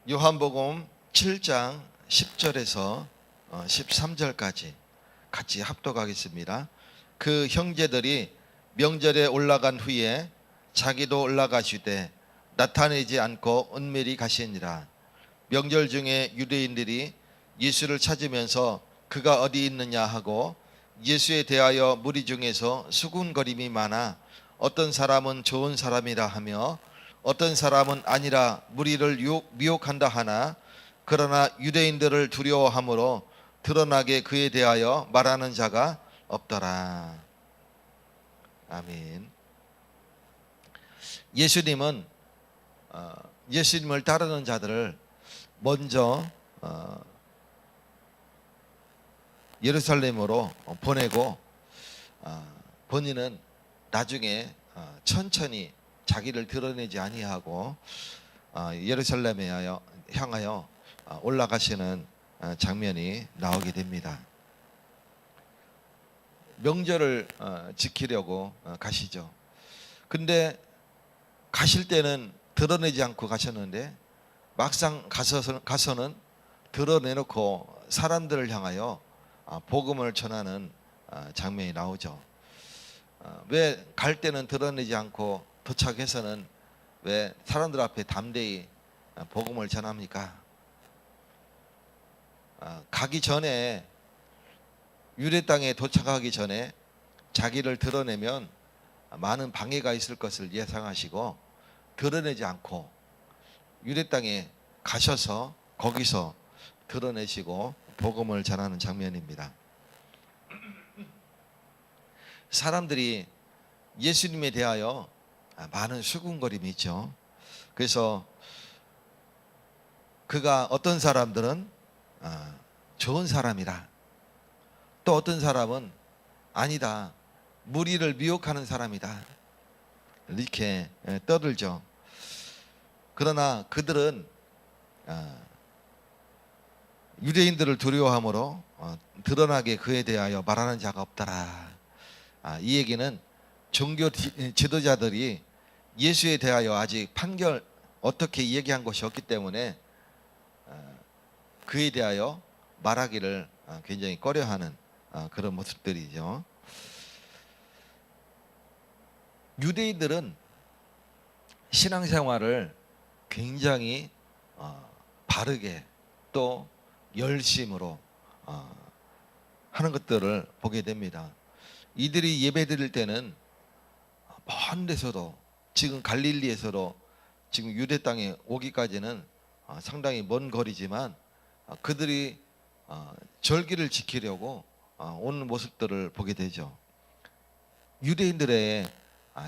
요한복음 7장 10절에서 13절까지 같이 합독하겠습니다. 그 형제들이 명절에 올라간 후에 자기도 올라가시되 나타내지 않고 은밀히 가시니라. 명절 중에 유대인들이 예수를 찾으면서 그가 어디 있느냐 하고 예수에 대하여 무리 중에서 수군거림이 많아 어떤 사람은 좋은 사람이라 하며 어떤 사람은 아니라 무리를 미혹한다 하나 그러나 유대인들을 두려워함으로 드러나게 그에 대하여 말하는 자가 없더라. 아멘. 예수님은 예수님을 따르는 자들을 먼저 예루살렘으로 보내고 본인은 나중에 천천히 자기를 드러내지 아니하고 예루살렘에 향하여 올라가시는 장면이 나오게 됩니다. 명절을 지키려고 가시죠. 근데 가실 때는 드러내지 않고 가셨는데 막상 가서는 드러내놓고 사람들을 향하여 복음을 전하는 장면이 나오죠. 왜 갈 때는 드러내지 않고 도착해서는 왜 사람들 앞에 담대히 복음을 전합니까? 가기 전에 유대 땅에 도착하기 전에 자기를 드러내면 많은 방해가 있을 것을 예상하시고 드러내지 않고 유대 땅에 가셔서 거기서 드러내시고 복음을 전하는 장면입니다. 사람들이 예수님에 대하여 많은 수군거림이 있죠. 그래서 그가 어떤 사람들은 좋은 사람이라, 또 어떤 사람은 아니다, 무리를 미혹하는 사람이다, 이렇게 떠들죠. 그러나 그들은 유대인들을 두려워함으로 드러나게 그에 대하여 말하는 자가 없더라. 이 얘기는 종교 지도자들이 예수에 대하여 아직 판결 어떻게 얘기한 것이 없기 때문에 그에 대하여 말하기를 굉장히 꺼려하는 그런 모습들이죠. 유대인들은 신앙생활을 굉장히 바르게 또 열심으로 하는 것들을 보게 됩니다. 이들이 예배 드릴 때는 먼 데서도, 지금 갈릴리에서도 지금 유대 땅에 오기까지는 상당히 먼 거리지만 그들이 절기를 지키려고 오는 모습들을 보게 되죠. 유대인들의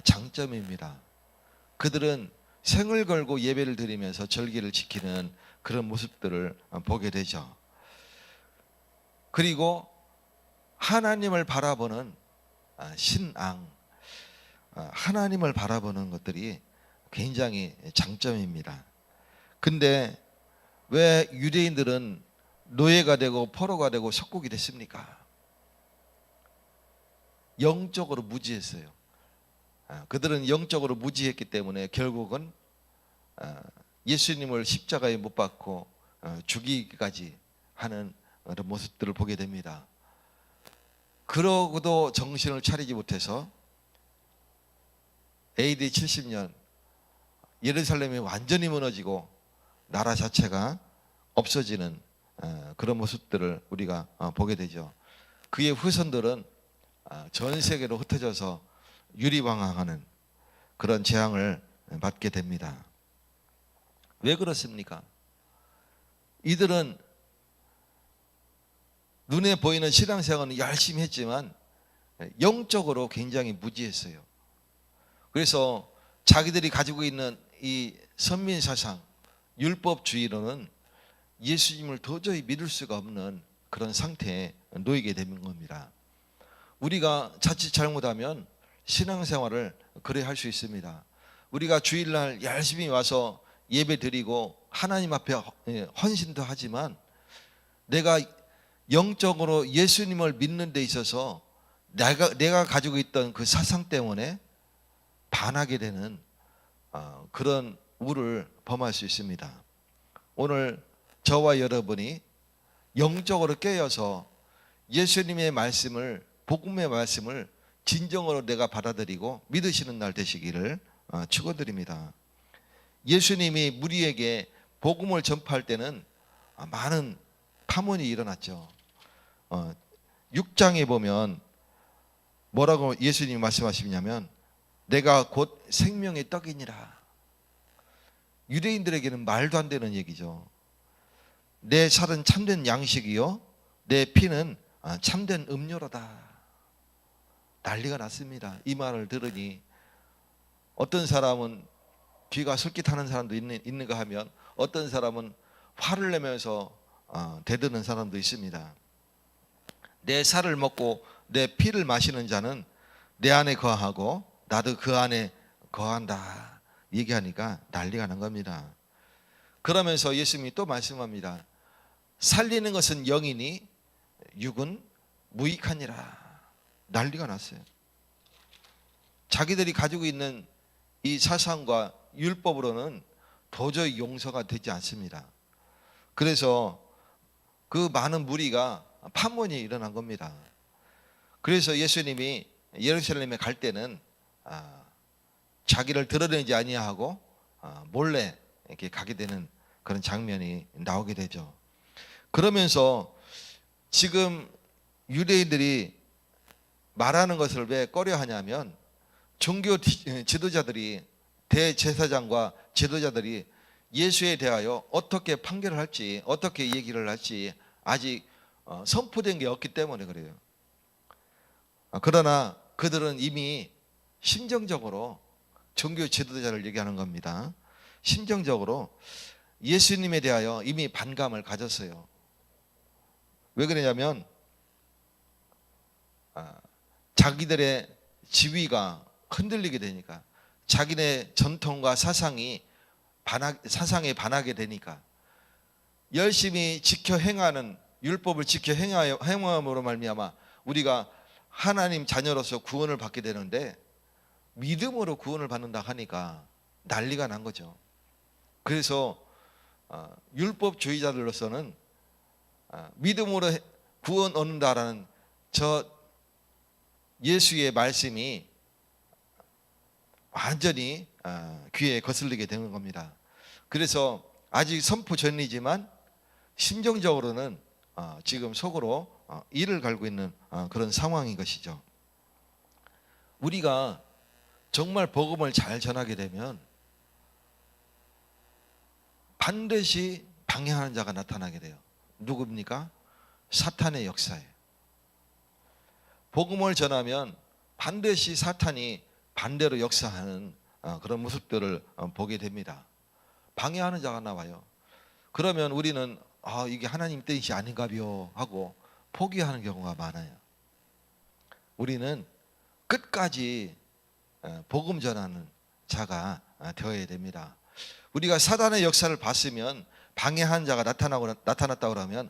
장점입니다. 그들은 생을 걸고 예배를 드리면서 절기를 지키는 그런 모습들을 보게 되죠. 그리고 하나님을 바라보는 신앙, 하나님을 바라보는 것들이 굉장히 장점입니다. 근데 왜 유대인들은 노예가 되고 포로가 되고 속국이 됐습니까? 영적으로 무지했어요. 그들은 영적으로 무지했기 때문에 결국은 예수님을 십자가에 못 박고 죽이기까지 하는 그런 모습들을 보게 됩니다. 그러고도 정신을 차리지 못해서 AD 70년 예루살렘이 완전히 무너지고 나라 자체가 없어지는 그런 모습들을 우리가 보게 되죠. 그의 후손들은 전 세계로 흩어져서 유리방황하는 그런 재앙을 받게 됩니다. 왜 그렇습니까? 이들은 눈에 보이는 신앙생활은 열심히 했지만 영적으로 굉장히 무지했어요. 그래서 자기들이 가지고 있는 이 선민사상, 율법주의로는 예수님을 도저히 믿을 수가 없는 그런 상태에 놓이게 되는 겁니다. 우리가 자칫 잘못하면 신앙생활을 그래 할 수 있습니다. 우리가 주일날 열심히 와서 예배 드리고 하나님 앞에 헌신도 하지만 내가 영적으로 예수님을 믿는 데 있어서 내가 가지고 있던 그 사상 때문에 반하게 되는 그런 우를 범할 수 있습니다. 오늘 저와 여러분이 영적으로 깨어서 예수님의 말씀을, 복음의 말씀을 진정으로 내가 받아들이고 믿으시는 날 되시기를 축원드립니다. 예수님이 무리에게 복음을 전파할 때는 많은 파문이 일어났죠. 6장에 보면 뭐라고 예수님이 말씀하시냐면 내가 곧 생명의 떡이니라. 유대인들에게는 말도 안 되는 얘기죠. 내 살은 참된 양식이요 내 피는 참된 음료로다. 난리가 났습니다. 이 말을 들으니 어떤 사람은 귀가 솔깃하는 사람도 있는가 하면 어떤 사람은 화를 내면서 대드는 사람도 있습니다. 내 살을 먹고 내 피를 마시는 자는 내 안에 거하고 나도 그 안에 거한다 얘기하니까 난리가 난 겁니다. 그러면서 예수님이 또 말씀합니다. 살리는 것은 영이니 육은 무익하니라. 난리가 났어요. 자기들이 가지고 있는 이 사상과 율법으로는 도저히 용서가 되지 않습니다. 그래서 그 많은 무리가 파문이 일어난 겁니다. 그래서 예수님이 예루살렘에 갈 때는 자기를 드러내지 아니하고 몰래 이렇게 가게 되는 그런 장면이 나오게 되죠. 그러면서 지금 유대인들이 말하는 것을 왜 꺼려하냐면 종교 지도자들이 대제사장과 지도자들이 예수에 대하여 어떻게 판결을 할지 어떻게 얘기를 할지 아직 선포된 게 없기 때문에 그래요. 그러나 그들은 이미 심정적으로 종교 지도자를 얘기하는 겁니다. 심정적으로 예수님에 대하여 이미 반감을 가졌어요. 왜 그러냐면 자기들의 지위가 흔들리게 되니까 자기네 전통과 사상에 반하게 되니까 열심히 지켜 행하는 율법을 지켜 행함으로 말미암아 우리가 하나님 자녀로서 구원을 받게 되는데 믿음으로 구원을 받는다 하니까 난리가 난 거죠. 그래서 율법주의자들로서는 믿음으로 구원 얻는다라는 저 예수의 말씀이 완전히 귀에 거슬리게 되는 겁니다. 그래서 아직 선포 전이지만 심정적으로는 지금 속으로 이를 갈고 있는 그런 상황인 것이죠. 우리가 정말 복음을 잘 전하게 되면 반드시 방해하는 자가 나타나게 돼요. 누굽니까? 사탄의 역사예요. 복음을 전하면 반드시 사탄이 반대로 역사하는 그런 모습들을 보게 됩니다. 방해하는 자가 나와요. 그러면 우리는 이게 하나님 뜻이 아닌가벼 하고 포기하는 경우가 많아요. 우리는 끝까지 복음 전하는 자가 되어야 됩니다. 우리가 사단의 역사를 봤으면 방해하는 자가 나타났다 그러면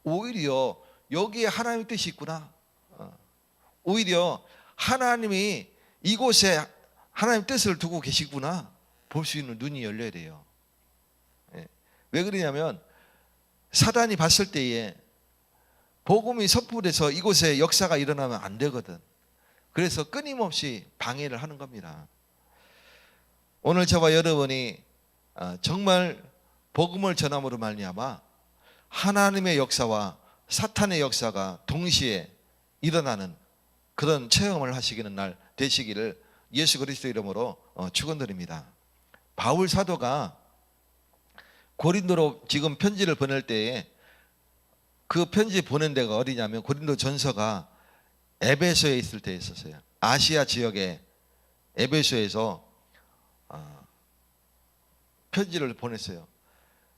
오히려 여기에 하나님의 뜻이 있구나. 오히려 하나님이 이곳에 하나님의 뜻을 두고 계시구나 볼 수 있는 눈이 열려야 돼요. 왜 그러냐면 사단이 봤을 때에 복음이 선포돼서 이곳에 역사가 일어나면 안 되거든. 그래서 끊임없이 방해를 하는 겁니다. 오늘 저와 여러분이 정말 복음을 전함으로 말미암아 하나님의 역사와 사탄의 역사가 동시에 일어나는 그런 체험을 하시기는 날 되시기를 예수 그리스도 이름으로 축원드립니다. 바울 사도가 고린도로 지금 편지를 보낼 때에 그 편지 보낸 데가 어디냐면 고린도 전서가 에베소에 있을 때 있었어요. 아시아 지역의 에베소에서 편지를 보냈어요.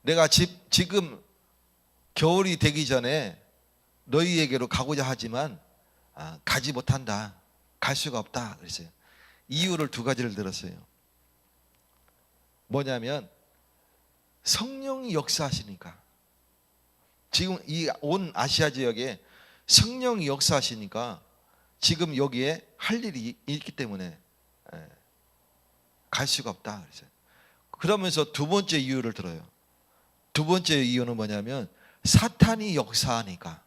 내가 지금 겨울이 되기 전에 너희에게로 가고자 하지만 가지 못한다. 갈 수가 없다. 그랬어요. 이유를 두 가지를 들었어요. 뭐냐면 성령이 역사하시니까. 지금 이 온 아시아 지역에 성령이 역사하시니까 지금 여기에 할 일이 있기 때문에 갈 수가 없다. 그랬어요. 그러면서 두 번째 이유를 들어요. 두 번째 이유는 뭐냐면 사탄이 역사하니까.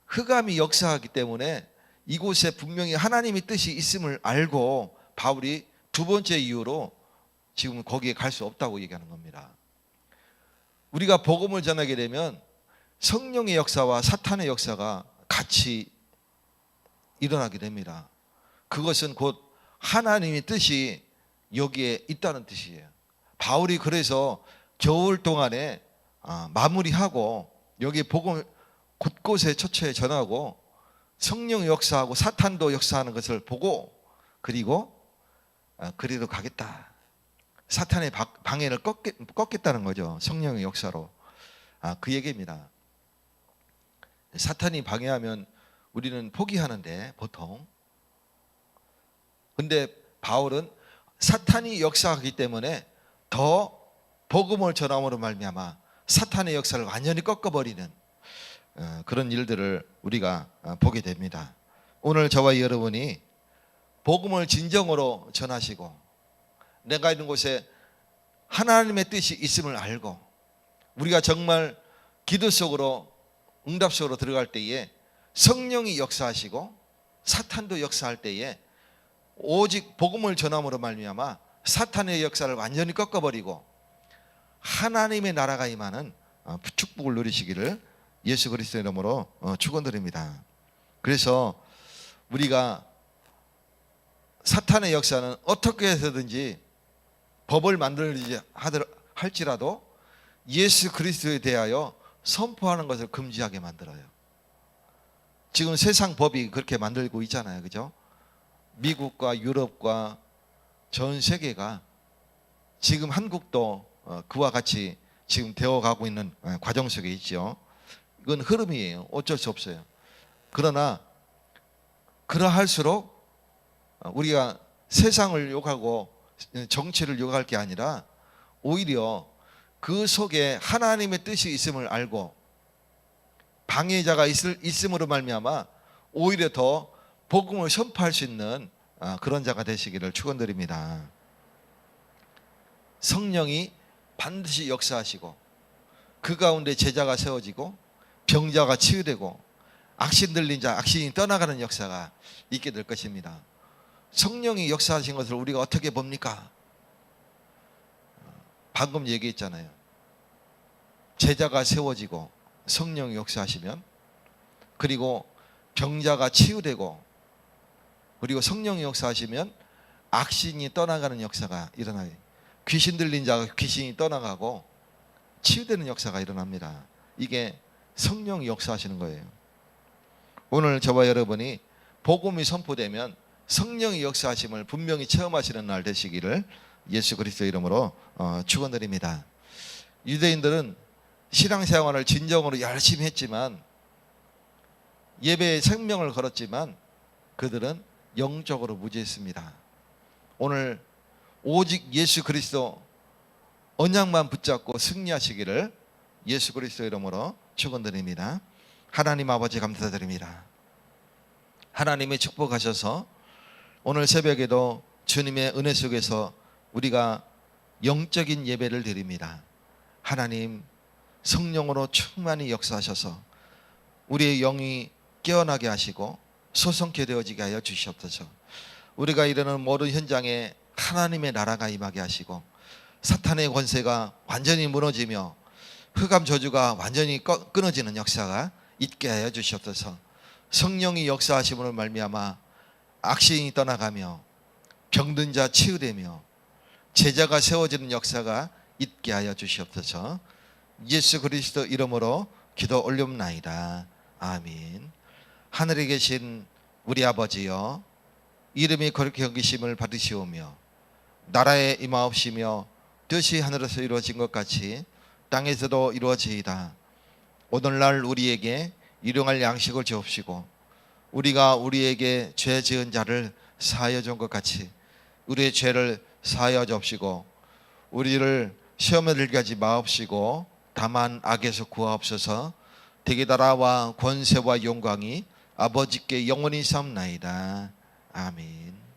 흑암이 역사하기 때문에 이곳에 분명히 하나님의 뜻이 있음을 알고 바울이 두 번째 이유로 지금 거기에 갈 수 없다고 얘기하는 겁니다. 우리가 복음을 전하게 되면 성령의 역사와 사탄의 역사가 같이 일어나게 됩니다. 그것은 곧 하나님의 뜻이 여기에 있다는 뜻이에요. 바울이 그래서 겨울 동안에 마무리하고 여기 복음을 곳곳에 처처에 전하고 성령 역사하고 사탄도 역사하는 것을 보고 그리고 그리로 가겠다. 사탄의 방해를 꺾겠다는 거죠. 성령의 역사로. 그 얘기입니다. 사탄이 방해하면 우리는 포기하는데 보통. 근데 바울은 사탄이 역사하기 때문에 더 복음을 전함으로 말미암아 사탄의 역사를 완전히 꺾어버리는 그런 일들을 우리가 보게 됩니다. 오늘 저와 여러분이 복음을 진정으로 전하시고 내가 있는 곳에 하나님의 뜻이 있음을 알고 우리가 정말 기도 속으로 응답 속으로 들어갈 때에 성령이 역사하시고 사탄도 역사할 때에 오직 복음을 전함으로 말미암아 사탄의 역사를 완전히 꺾어버리고 하나님의 나라가 임하는 축복을 누리시기를 예수 그리스도의 이름으로 축원드립니다. 그래서 우리가 사탄의 역사는 어떻게 해서든지 법을 만들지 할지라도 예수 그리스도에 대하여 선포하는 것을 금지하게 만들어요. 지금 세상 법이 그렇게 만들고 있잖아요. 그죠? 미국과 유럽과 전 세계가 지금 한국도 그와 같이 지금 되어가고 있는 과정 속에 있죠. 이건 흐름이에요. 어쩔 수 없어요. 그러나 그러할수록 우리가 세상을 욕하고 정치를 욕할 게 아니라 오히려 그 속에 하나님의 뜻이 있음을 알고 방해자가 있음으로 말미암아 오히려 더 복음을 선포할 수 있는 그런 자가 되시기를 축원드립니다. 성령이 반드시 역사하시고 그 가운데 제자가 세워지고 병자가 치유되고 악신 들린 자 악신이 떠나가는 역사가 있게 될 것입니다. 성령이 역사하신 것을 우리가 어떻게 봅니까? 방금 얘기했잖아요. 제자가 세워지고 성령이 역사하시면 그리고 병자가 치유되고 그리고 성령이 역사하시면 악신이 떠나가는 역사가 일어나요. 귀신 들린 자가 귀신이 떠나가고 치유되는 역사가 일어납니다. 이게 성령이 역사하시는 거예요. 오늘 저와 여러분이 복음이 선포되면 성령의 역사하심을 분명히 체험하시는 날 되시기를 예수 그리스도 이름으로 축원드립니다. 유대인들은 신앙생활을 진정으로 열심히 했지만 예배에 생명을 걸었지만 그들은 영적으로 무지했습니다. 오늘 오직 예수 그리스도 언약만 붙잡고 승리하시기를 예수 그리스도 이름으로 축원드립니다. 하나님 아버지 감사드립니다. 하나님의 축복하셔서 오늘 새벽에도 주님의 은혜 속에서 우리가 영적인 예배를 드립니다. 하나님 성령으로 충만히 역사하셔서 우리의 영이 깨어나게 하시고 소성케 되어지게 하여 주시옵소서. 우리가 이르는 모든 현장에 하나님의 나라가 임하게 하시고 사탄의 권세가 완전히 무너지며 흑암 저주가 완전히 끊어지는 역사가 있게 하여 주시옵소서. 성령이 역사하심으로 말미암아 악신이 떠나가며 병든 자 치유되며 제자가 세워지는 역사가 있게 하여 주시옵소서. 예수 그리스도 이름으로 기도 올려옵나이다. 아멘. 하늘에 계신 우리 아버지여, 이름이 거룩히 여기심을 받으시오며 나라에 임하옵시며 뜻이 하늘에서 이루어진 것 같이 땅에서도 이루어지이다. 오늘날 우리에게 일용할 양식을 주옵시고 우리가 우리에게 죄 지은 자를 사하여 준 것 같이 우리의 죄를 사하여 주옵시고 우리를 시험에 들게 하지 마옵시고 다만 악에서 구하옵소서. 대개나라와 권세와 영광이 아버지께 영원히 삼나이다. 아멘.